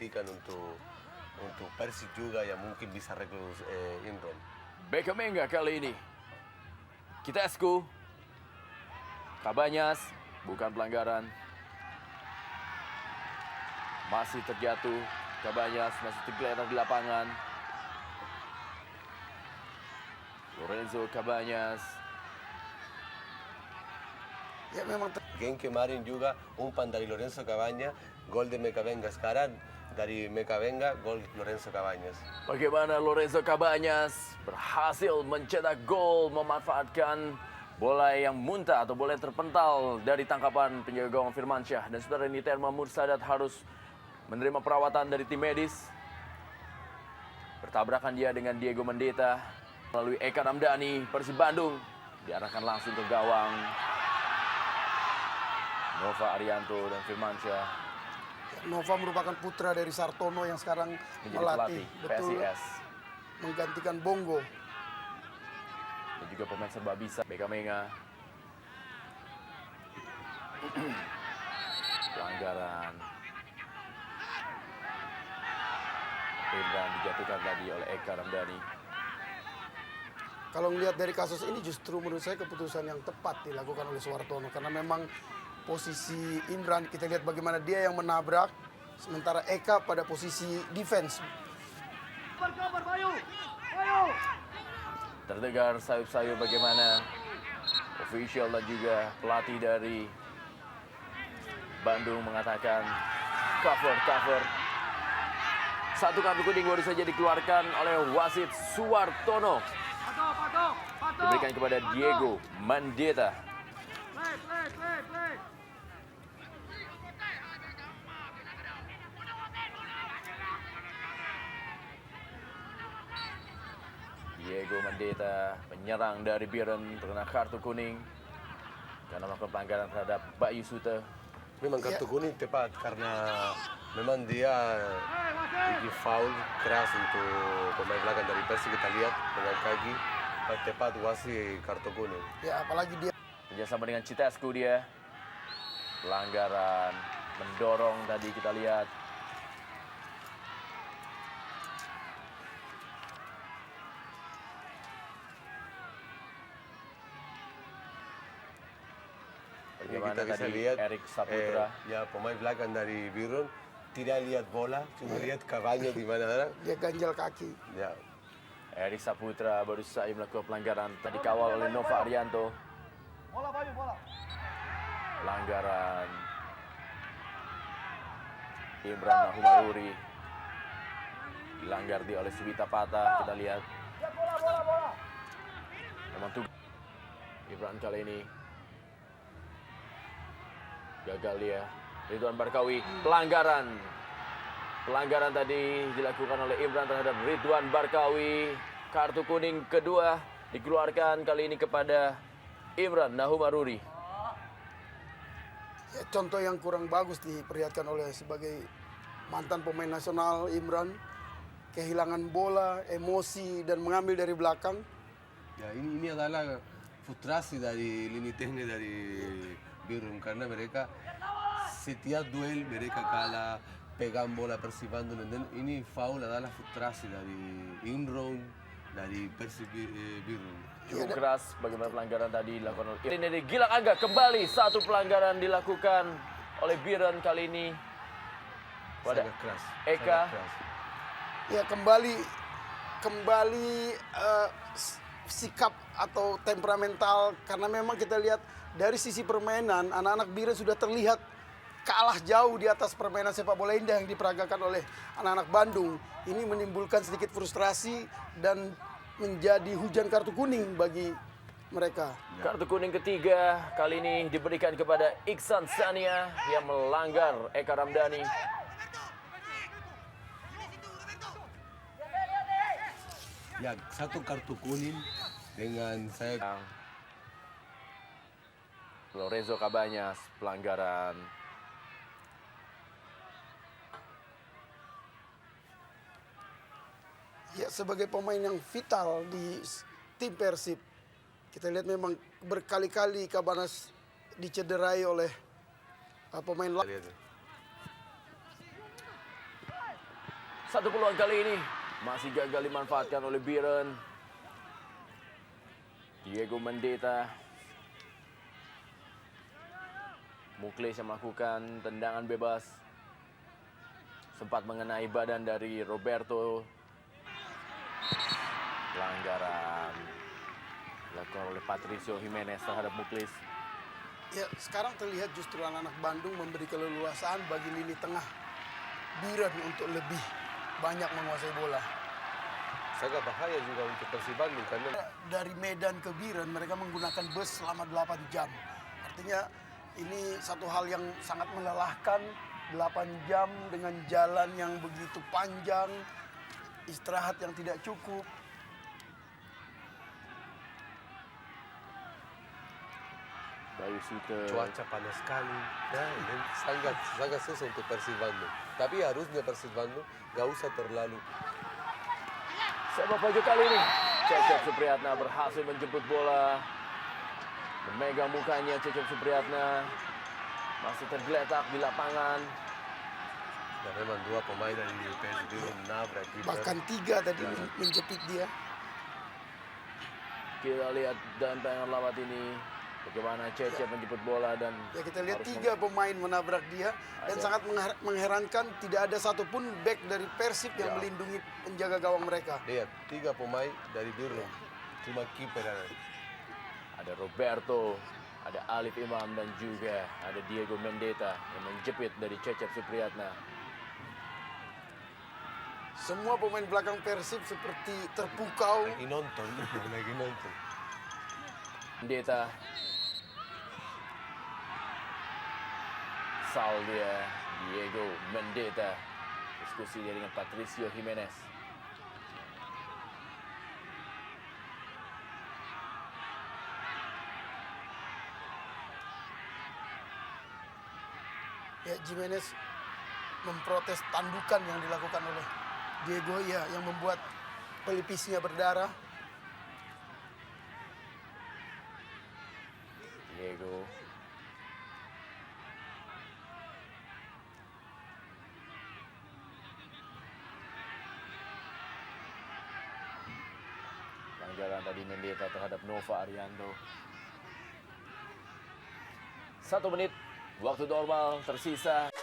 dibuktikan untuk Persib juga yang mungkin bisa rekrut Imron. Bekamenga kali ini. Kitescu. Cabanyas, bukan pelanggaran. Masih terjatuh. Cabanyas masih tergeletak di lapangan. Lorenzo Cabanyas. Ya memang game kemarin juga umpan dari Lorenzo Cabanyas, gol de Mecavenga. Sekarang dari Mecavenga, gol Lorenzo Cabanyas. Bagaimana Lorenzo Cabanyas berhasil mencetak gol, memanfaatkan bola yang muntah atau bola yang terpental dari tangkapan penjaga gawang Firmansyah. Dan saudara ini Terma Mursadat harus menerima perawatan dari tim medis. Bertabrakan dia dengan Diego Mendeta melalui Eka Ramdhani. Persib Bandung diarahkan langsung ke gawang Nova Arianto dan Firmansyah. Nova merupakan putra dari Sartono yang sekarang Menjadi melatih, pelatih PSIS. menggantikan Bongo. Dan juga pemain serba bisa Bekamenga. Pelanggaran. Imran dijatuhkan tadi oleh Eka Ramdhani. Kalau melihat dari kasus ini justru menurut saya keputusan yang tepat dilakukan oleh Suwartono. Karena memang posisi Imran kita lihat bagaimana dia yang menabrak. Sementara Eka pada posisi defense. Terdengar sayup-sayup bagaimana official dan juga pelatih dari Bandung mengatakan cover. Satu kartu kuning baru saja dikeluarkan oleh wasit Suwartono. Diberikan kepada Diego Mendeta. Diego Mendeta penyerang dari Biren terkena kartu kuning karena melakukan pelanggaran terhadap Bayu Suta. Memang kartu kuning tepat karena memang dia bikin foul keras untuk pemain belakang dari Persib. Kita lihat dengan kaki tepat wasit kartu kuning. Ya apalagi dia Kerjasama dengan Kitescu dia. Pelanggaran mendorong tadi kita lihat. Bagaimana Kita bisa tadi lihat Erik Saputra. ya pemain belakang dari Biron tidak lihat bola, cuma lihat Cabanyas di mana. dia ganjal kaki. Ya, Erik Saputra baru saja melakukan pelanggaran. Tadi kawal oleh Nova Arianto. Pelanggaran. Imran Nahumaruri. Dilanggar oleh Subita Pata. Kita lihat. Memang tugas Imran kali ini. Gagal dia. Ridwan Barkawi. Pelanggaran. Pelanggaran tadi dilakukan oleh Imran terhadap Ridwan Barkawi. Kartu kuning kedua dikeluarkan kali ini kepada Imran Nahumaruri. Ya, contoh yang kurang bagus diperlihatkan oleh sebagai mantan pemain nasional Imran. Kehilangan bola, emosi, dan mengambil dari belakang. ya ini adalah frustrasi dari lini teknis dari Biron karena mereka setiap duel mereka kalah, pegang bola Persib Bandung. Dan ini foul adalah frustrasi dari Imron, dari Persib Biron. Cukup keras bagaimana pelanggaran tadi dilakukan oleh ini dari Gilang Angga. Kembali satu pelanggaran dilakukan oleh Biren kali ini pada Sangat keras. Eka. sangat keras. Ya kembali sikap atau temperamental karena memang kita lihat dari sisi permainan anak-anak Biren sudah terlihat kalah jauh di atas permainan sepak bola indah yang diperagakan oleh anak-anak Bandung. Ini menimbulkan sedikit frustrasi dan menjadi hujan kartu kuning bagi mereka. Kartu kuning ketiga kali ini diberikan kepada Iksan Sania yang melanggar Eka Ramdhani. Ya, satu kartu kuning dengan saya. Lorenzo Cabanyas pelanggaran. Ya sebagai pemain yang vital di tim Persib, kita lihat memang berkali-kali Cabanyas dicederai oleh pemain lain. Lihat. Satu peluang kali ini masih gagal dimanfaatkan oleh Biren. Diego Mendeta. Muklis yang melakukan tendangan bebas. Sempat mengenai badan dari Roberto. Pelanggaran dilakukan oleh Patricio Jimenez terhadap Muklis. Ya, sekarang terlihat justru anak-anak Bandung memberi keleluasaan bagi lini tengah Biren untuk lebih banyak menguasai bola. Sangat bahaya juga untuk Persib Bandung karena Dari Medan ke Biren mereka menggunakan bus selama 8 jam. Artinya ini satu hal yang sangat melelahkan, 8 jam dengan jalan yang begitu panjang, istirahat yang tidak cukup. Bayu Sute. cuaca panas sekali. Ya, ini sangat susah untuk Persib Bandung. Tapi harusnya Persib Bandung gak usah terlalu. Sepak pojok kali ini. Cecep Supriyatna berhasil menjemput bola. Memegang mukanya Cecep Supriyatna. Masih tergeletak di lapangan. Dan memang dua pemain dari PSB menabrak kiper. Bahkan 3 tadi menjepit dia. Kita lihat dalam tayangan lawat ini bagaimana Cecep menjemput bola dan Ya, kita lihat harus 3 pemain menabrak dia dan Ada. sangat mengherankan tidak ada satupun back dari Persib yang Ya. melindungi penjaga gawang mereka. Lihat, 3 pemain dari Biru. Cuma kiper yang ada. ada Roberto, ada Alif Imam dan juga ada Diego Mendeta yang menjepit dari Cecep Supriyatna. Semua pemain belakang Persib seperti terpukau. Lagi nonton, lagi nonton. Mendeta. Saldia, Diego Mendeta. Diskusi dia dengan Patricio Jimenez. Ya, Jimenez memprotes tandukan yang dilakukan oleh Diego ya, yang membuat pelipisnya berdarah. Diego. Pelanggaran tadi Mendeta terhadap Nova Arianto. 1 menit waktu normal tersisa.